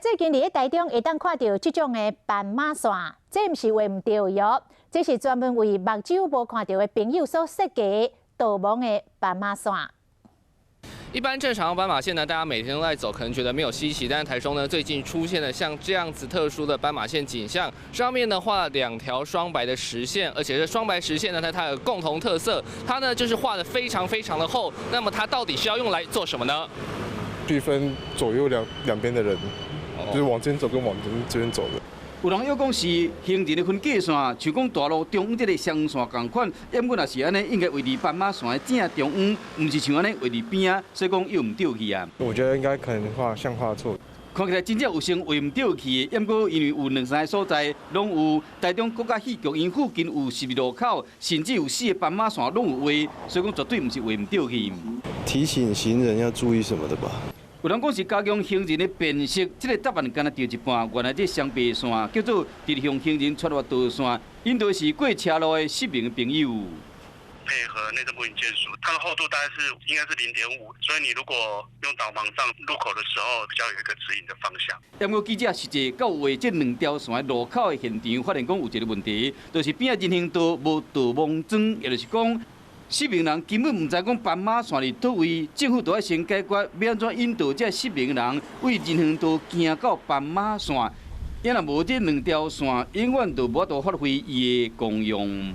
最近伫台中会当看到这种的斑马线，这毋是画唔对哟，这是专门为目睭无看到的朋友所设计导盲的斑马线。 一般正常的斑马线呢，大家每天都在走，可能觉得没有稀奇。但是台中呢，最近出现了像这样子特殊的斑马线景象，上面呢画了2条双白的实线，而且这双白实线呢，它有共同特色，它呢就是画的非常的厚。那么它到底是要用来做什么呢？区分左右两边的人，就是往这边走跟往这边走的。 有人又讲是行人的分界线，像讲大路中央这个双线同款，要不若是安尼，应该位于斑马线的正中央，唔是像安尼位于边啊，所以讲又唔对去啊。我觉得应该可能画错。看起来真正有先画唔对去的，不过因为有2、3个所在，拢有台中国家戏剧院附近有12路口，甚至有4个斑马线拢有画，所以讲绝对唔是画唔对去。提醒行人要注意什么的吧？ 有人讲是加强行人的辨识，这个答案敢若对一半。原来这双白线叫做直向行人出入道线，引导是过车路的失明朋友。配合内政部营建署，它的厚度大概应该是0.5，所以你如果用导盲杖入口的时候，比较有一个指引的方向。不过记者实际到画这2条线的路口的现场，发现讲有一个问题，就是边啊人行道无导盲桩，也就是讲。 失明人根本唔知讲斑马线伫倒位，政府就要先解决要安怎引导这失明人为人行道行到斑马线，要若无这2条线，永远就无法度发挥伊的功用。